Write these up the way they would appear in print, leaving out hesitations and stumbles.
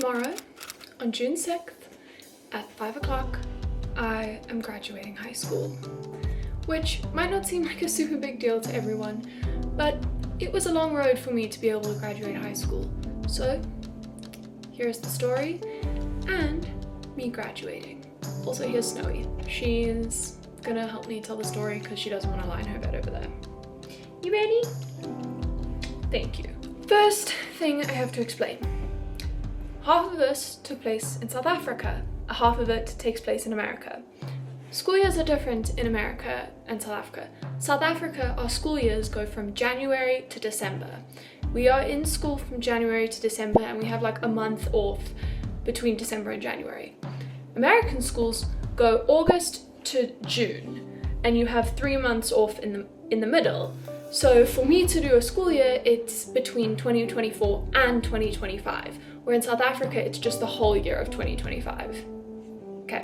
Tomorrow, on June 6th, at 5 o'clock, I am graduating high school. Which might not seem like a super big deal to everyone, but it was a long road for me to be able to graduate high school. So, here's the story, and me graduating. Also, here's Snowy. She's gonna help me tell the story because she doesn't want to lie in her bed over there. You ready? Thank you. First thing I have to explain. Half of this took place in South Africa, half of it takes place in America. School years are different in America and South Africa. South Africa, our school years go from January to December. We are in school from January to December and we have like a month off between December and January. American schools go August to June and you have 3 months off in the middle. So for me to do a school year, it's between 2024 and 2025, where in South Africa, it's just the whole year of 2025. Okay,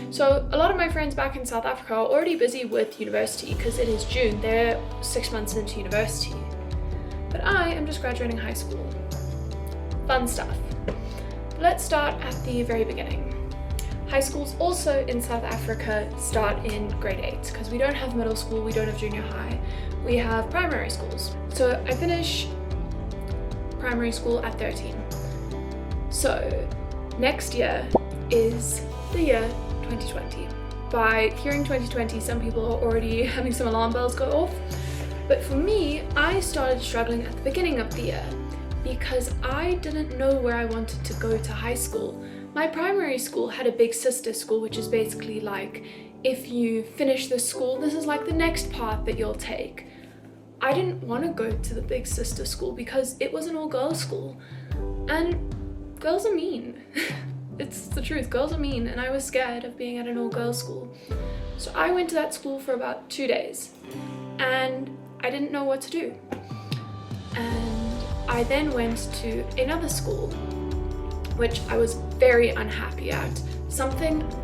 so a lot of my friends back in South Africa are already busy with university because it is June, they're 6 months into university. But I am just graduating high school. Fun stuff. Let's start at the very beginning. High schools also in South Africa start in grade 8 because we don't have middle school, we don't have junior high, we have primary schools. So I finish primary school at 13. So next year is the year 2020. By hearing 2020, some people are already having some alarm bells go off. But for me, I started struggling at the beginning of the year because I didn't know where I wanted to go to high school. My primary school had a big sister school, which is basically like, if you finish this school, this is like the next path that you'll take. I didn't want to go to the big sister school because it was an all-girls school. And girls are mean. It's the truth, girls are mean, and I was scared of being at an all-girls school. So I went to that school for about 2 days, and I didn't know what to do. And I then went to another school, which I was very unhappy at.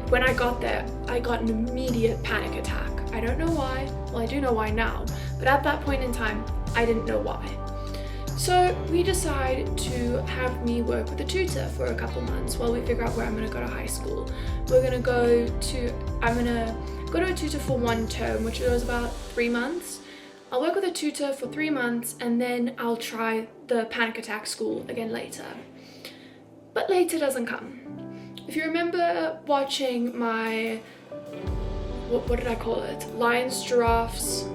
When I got there, I got an immediate panic attack. I don't know why, well I do know why now, but at that point in time, I didn't know why. So we decide to have me work with a tutor for a couple months while we figure out where I'm gonna go to high school. I'm gonna go to a tutor for 1 term, which was about 3 months. I'll work with a tutor for 3 months and then I'll try the panic attack school again later. But later doesn't come. If you remember watching my, what did I call it? Lions, Giraffes,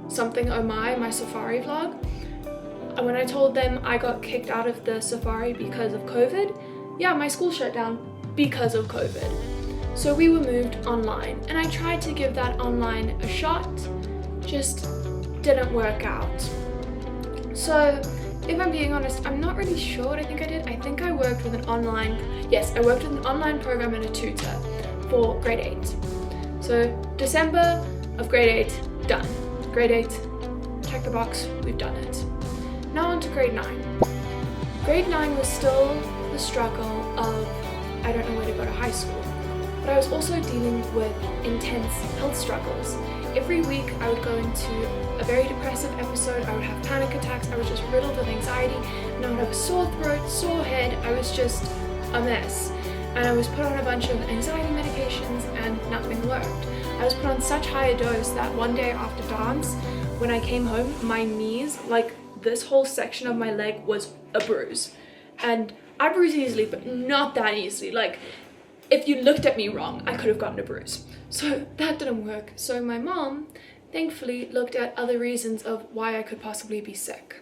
something oh my safari vlog. And when I told them I got kicked out of the safari because of COVID, yeah, my school shut down because of COVID. So we were moved online and I tried to give that online a shot, just didn't work out. So if I'm being honest, I'm not really sure what I think I did. I think I worked with an online program and a tutor for grade 8. So December of grade 8, done. Grade 8, check the box, we've done it. Now on to grade 9. Grade 9 was still the struggle of I don't know where to go to high school, but I was also dealing with intense health struggles. Every week I would go into a very depressive episode, I would have panic attacks, I was just riddled with anxiety, and I would have a sore throat, sore head, I was just a mess. And I was put on a bunch of anxiety medications and nothing worked. I was put on such high a dose that one day after dance, when I came home, my knees, like this whole section of my leg was a bruise. And I bruise easily, but not that easily. Like, if you looked at me wrong, I could have gotten a bruise. So that didn't work. So my mom, thankfully, looked at other reasons of why I could possibly be sick.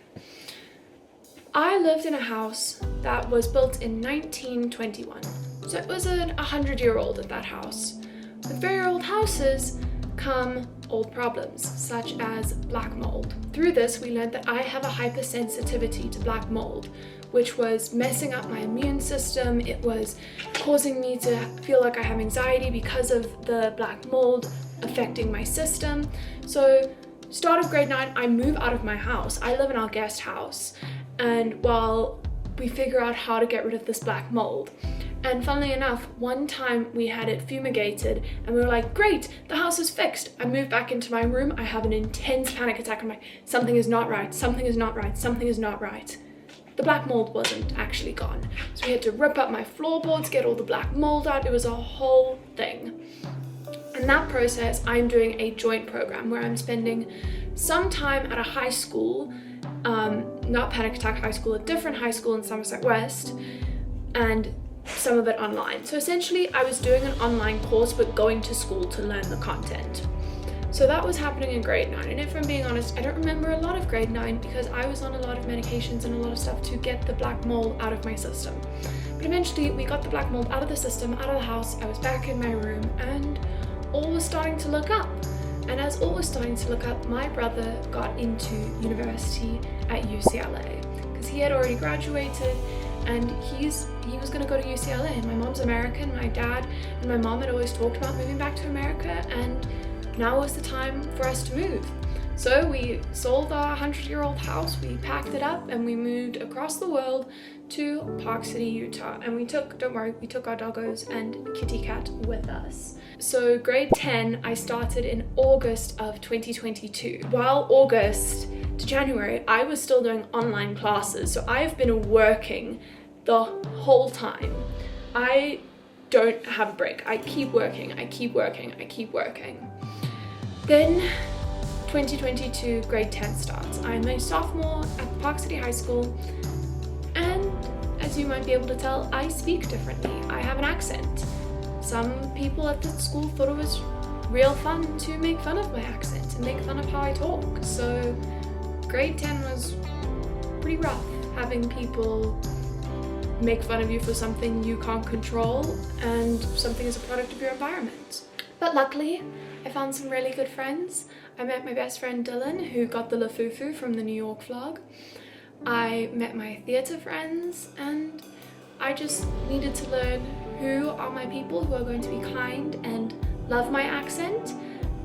I lived in a house that was built in 1921. So it was an 100-year-old at that house. With very old houses come old problems, such as black mold. Through this, we learned that I have a hypersensitivity to black mold, which was messing up my immune system. It was causing me to feel like I have anxiety because of the black mold affecting my system. So start of grade 9, I move out of my house. I live in our guest house, and while we figure out how to get rid of this black mold. And funnily enough, one time we had it fumigated and we were like, great, the house is fixed. I move back into my room, I have an intense panic attack. I'm like, something is not right, something is not right, something is not right. the black mold wasn't actually gone. So we had to rip up my floorboards, get all the black mold out. It was a whole thing. In that process, I'm doing a joint program where I'm spending some time at a high school, not Panic Attack High School, a different high school in Somerset West, and some of it online. So essentially I was doing an online course but going to school to learn the content. So that was happening in grade 9, and if I'm being honest, I don't remember a lot of grade 9 because I was on a lot of medications and a lot of stuff to get the black mold out of my system. But eventually we got the black mold out of the system, out of the house, I was back in my room, and all was starting to look up. And as all was starting to look up, my brother got into university at UCLA because he had already graduated, and he was going to go to UCLA. And my mom's American, my dad and my mom had always talked about moving back to America, and now was the time for us to move. So we sold our 100-year-old house, we packed it up, and we moved across the world to Park City, Utah. And we took our doggos and kitty cat with us. So grade 10, I started in August of 2022. While August to January, I was still doing online classes. So I've been working the whole time. I don't have a break. I keep working, I keep working, I keep working. Then 2022 grade 10 starts. I'm a sophomore at Park City High School, and as you might be able to tell, I speak differently. I have an accent. Some people at the school thought it was real fun to make fun of my accent and make fun of how I talk. So grade 10 was pretty rough, having people make fun of you for something you can't control and something is a product of your environment. But luckily, I found some really good friends. I met my best friend Dylan, who got the Lafufu from the New York vlog. I met my theatre friends, and I just needed to learn who are my people who are going to be kind and love my accent,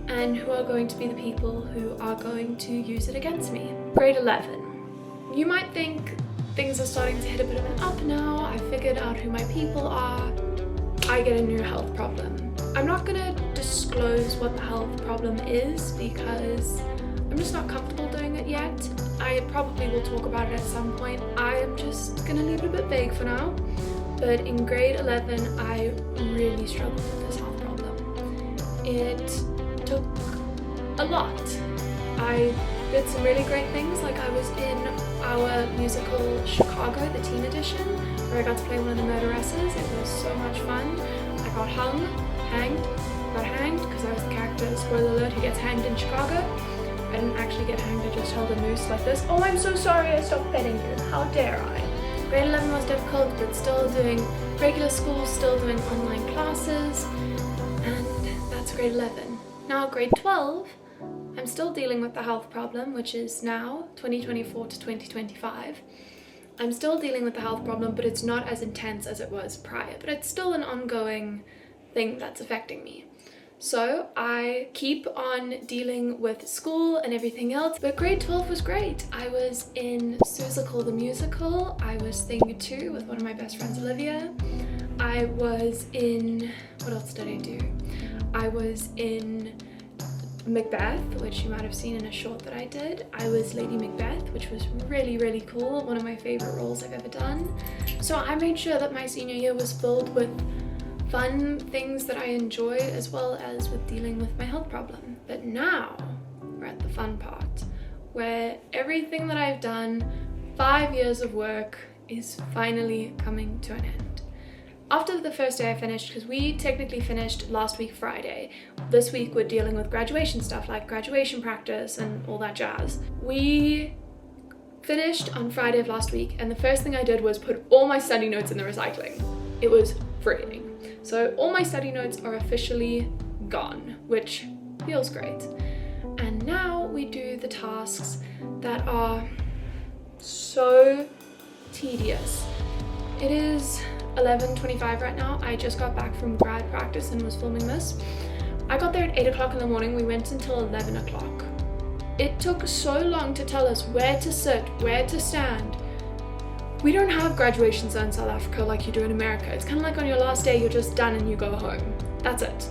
and who are going to be the people who are going to use it against me. Grade 11. You might think things are starting to hit a bit of an up now. I figured out who my people are. I get a new health problem. I'm not gonna disclose what the health problem is because I'm just not comfortable doing it yet. I probably will talk about it at some point. I am just gonna leave it a bit vague for now. But in grade 11, I really struggled with this health problem. It took a lot. I did some really great things, like I was in our musical Chicago, the teen edition, where I got to play one of the murderesses. It was so much fun. I got got hanged because I was the character, spoiler alert, who gets hanged in Chicago. I didn't actually get hanged, I just held a noose like this. Oh, I'm so sorry, I stopped petting you. How dare I? Grade 11 was difficult, but still doing regular school, still doing online classes, and that's grade 11. Now grade 12, I'm still dealing with the health problem, which is now 2024 to 2025. I'm still dealing with the health problem, but it's not as intense as it was prior, but it's still an ongoing thing that's affecting me. So I keep on dealing with school and everything else, but grade 12 was great. I was in Seussical the Musical, I was Thing 2 with one of my best friends, Olivia. I was in, what else did I do? I was in Macbeth, which you might have seen in a short that I did. I was Lady Macbeth, which was really, really cool, one of my favorite roles I've ever done. So I made sure that my senior year was filled with fun things that I enjoyed, as well as with dealing with my health problem. But now we're at the fun part, where everything that I've done, 5 years of work, is finally coming to an end. After the first day I finished, because we technically finished last week Friday, this week we're dealing with graduation stuff like graduation practice and all that jazz. We finished on Friday of last week, and the first thing I did was put all my study notes in the recycling. It was freeing. So all my study notes are officially gone, which feels great. And now we do the tasks that are so tedious. It is 11:25 right now. I just got back from grad practice and was filming this. I got there at 8 o'clock in the morning. We went until 11 o'clock. It took so long to tell us where to sit, where to stand. We don't have graduations in South Africa like you do in America. It's kind of like on your last day, you're just done and you go home. That's it.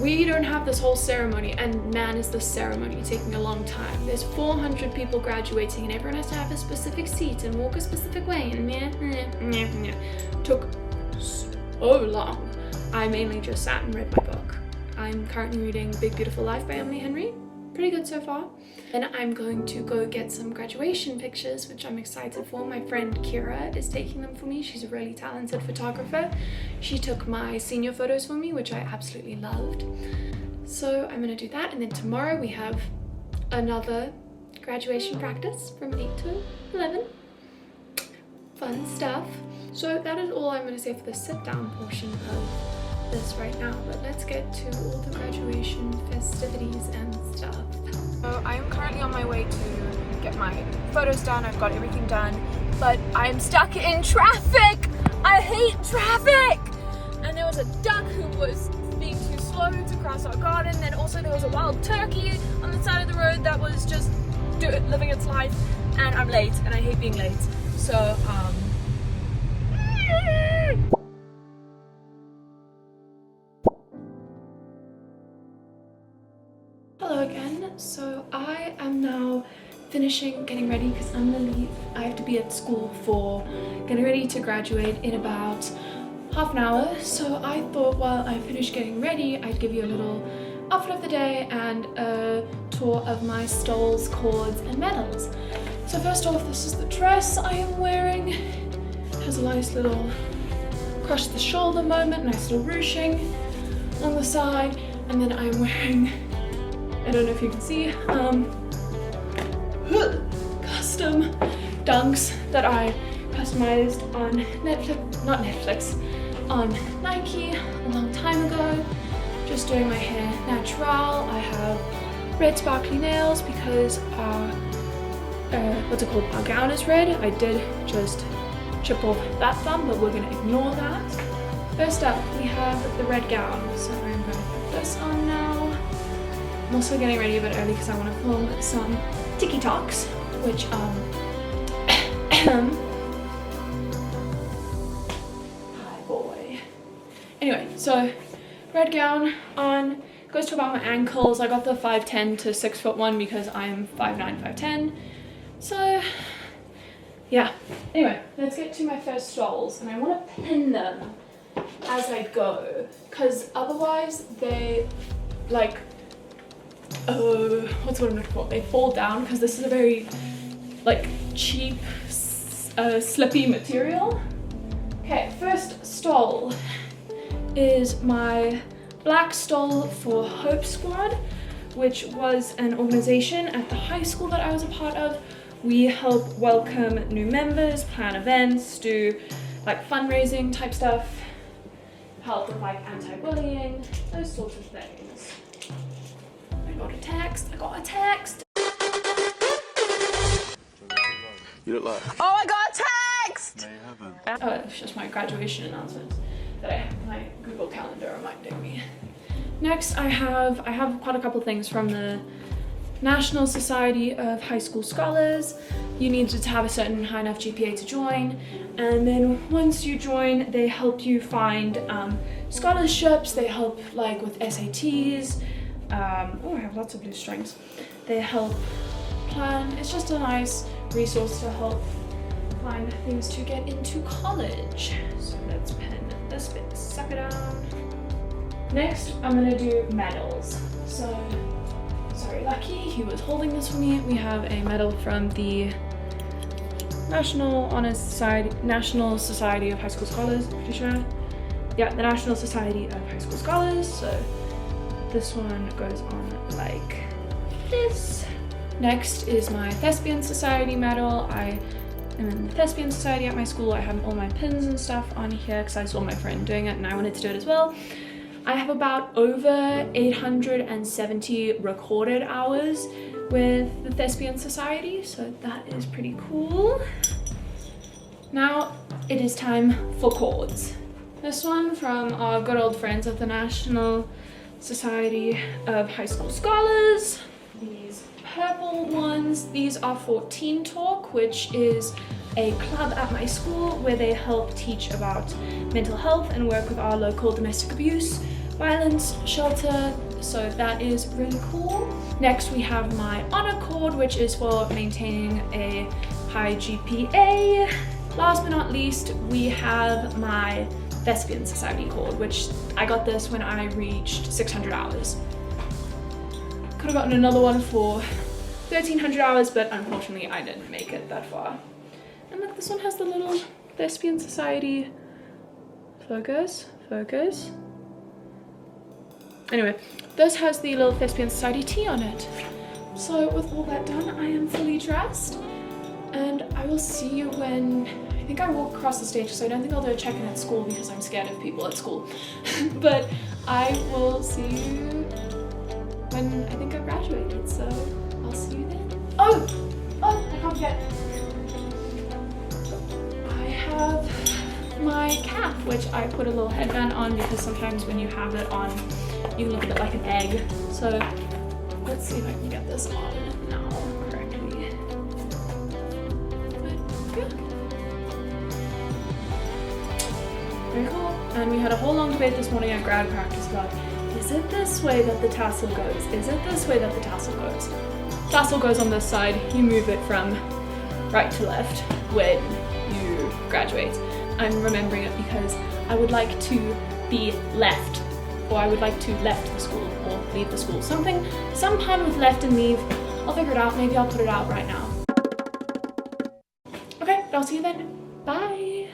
we don't have this whole ceremony, and man, is the ceremony taking a long time. There's 400 people graduating and everyone has to have a specific seat and walk a specific way, and took so long. I mainly just sat and read my book. I'm currently reading Big Beautiful Life by Emily Henry. Pretty good so far. And I'm going to go get some graduation pictures, which I'm excited for. My friend Kira is taking them for me. She's a really talented photographer. She took my senior photos for me, which I absolutely loved. So I'm gonna do that, and then tomorrow we have another graduation practice from 8 to 11. Fun stuff. So that is all I'm gonna say for the sit down portion of this right now, but let's get to all the graduation festivities and stuff. So I am currently on my way to get my photos done. I've got everything done, but I'm stuck in traffic. I hate traffic. And there was a duck who was being too slow to cross our garden. Then also there was a wild turkey on the side of the road that was just living its life, and I'm late and I hate being late. So hello again. So I am now finishing getting ready because I'm gonna leave. I have to be at school for getting ready to graduate in about half an hour. So I thought while I finish getting ready, I'd give you a little outfit of the day and a tour of my stoles, cords, and medals. So first off, this is the dress I am wearing. It has a nice little across the shoulder moment, nice little ruching on the side, and then I'm wearing, I don't know if you can see, custom dunks that I customized on on Nike a long time ago. Just doing my hair natural. I have red sparkly nails because our our gown is red. I did just chip off that thumb, but we're gonna ignore that. First up, we have the red gown. So I'm gonna put this on now. I'm also getting ready a bit early because I want to film some TikToks, which hi boy. Anyway, so red gown on, goes to about my ankles. I got the 5'10" to 6'1" because I'm 5'9", 5'10". So yeah. Anyway, let's get to my first stoles, and I want to pin them as I go because otherwise they like what's what I'm looking for? They fall down because this is a very like cheap slippy material. Okay, first stole is my black stole for Hope Squad, which was an organization at the high school that I was a part of. We help welcome new members, plan events, do like fundraising type stuff, help with like anti-bullying, those sorts of things. I got a text. You look like... Oh, I got a text! No, you haven't. Oh, it's just my graduation announcements that I have my Google Calendar reminding me. Next, I have quite a couple things from the National Society of High School Scholars. You needed to have a certain high enough GPA to join, and then once you join, they help you find scholarships. They help like with SATs. Oh, I have lots of blue strings. They help plan. It's just a nice resource to help find things to get into college. So let's pin this bit, suck it down. Next, I'm gonna do medals. So, sorry, Lucky, he was holding this for me. We have a medal from the National Society of High School Scholars, pretty sure. Yeah, the National Society of High School Scholars. So this one goes on like this. Next is my Thespian Society medal. I am in the Thespian Society at my school. I have all my pins and stuff on here because I saw my friend doing it and I wanted to do it as well. I have about over 870 recorded hours with the Thespian Society, so that is pretty cool. Now it is time for cords. This one from our good old friends at the National Society of High School Scholars. These purple ones, these are for Teen Talk, which is a club at my school where they help teach about mental health and work with our local domestic abuse violence shelter, so that is really cool. Next we have my honor cord, which is for maintaining a high GPA. Last but not least, we have my Thespian Society cord, which I got this when I reached 600 hours. Could have gotten another one for 1300 hours, but unfortunately I didn't make it that far. And look, this one has the little Thespian Society focus. Anyway, this has the little Thespian Society T on it. So with all that done, I am fully dressed, and I will see you when I think I walk across the stage, so I don't think I'll do a check-in at school because I'm scared of people at school. But I will see you when I think I've graduated, so I'll see you then. Oh, I can't forget. I have my cap, which I put a little headband on because sometimes when you have it on, you look a bit like an egg. So let's see if I can get this on now correctly. But yeah. Very cool. And we had a whole long debate this morning at grad practice about, is it this way that the tassel goes? Is it this way that the tassel goes? Tassel goes on this side, you move it from right to left when you graduate. I'm remembering it because I would like to be left, or I would like to left the school or leave the school. Some pun with left and leave. I'll figure it out. Maybe I'll put it out right now. Okay, but I'll see you then. Bye.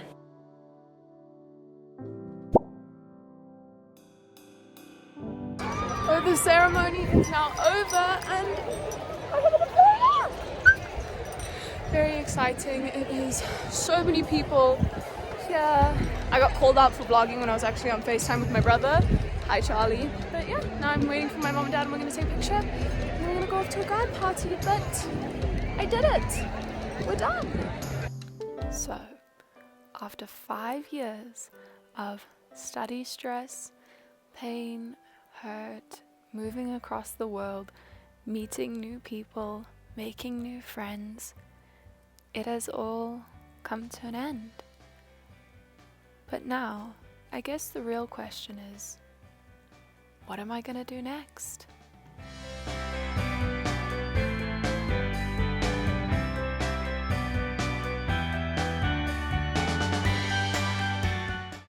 Oh, the ceremony is now over and very exciting. It is so many people here. I got called out for vlogging when I was actually on FaceTime with my brother. Hi Charlie. But yeah, now I'm waiting for my mom and dad and we're gonna take a picture. And we're gonna go off to a grad party, but I did it. We're done. So, after 5 years of study stress, pain, hurt, moving across the world, meeting new people, making new friends, it has all come to an end. But now, I guess the real question is, what am I gonna do next?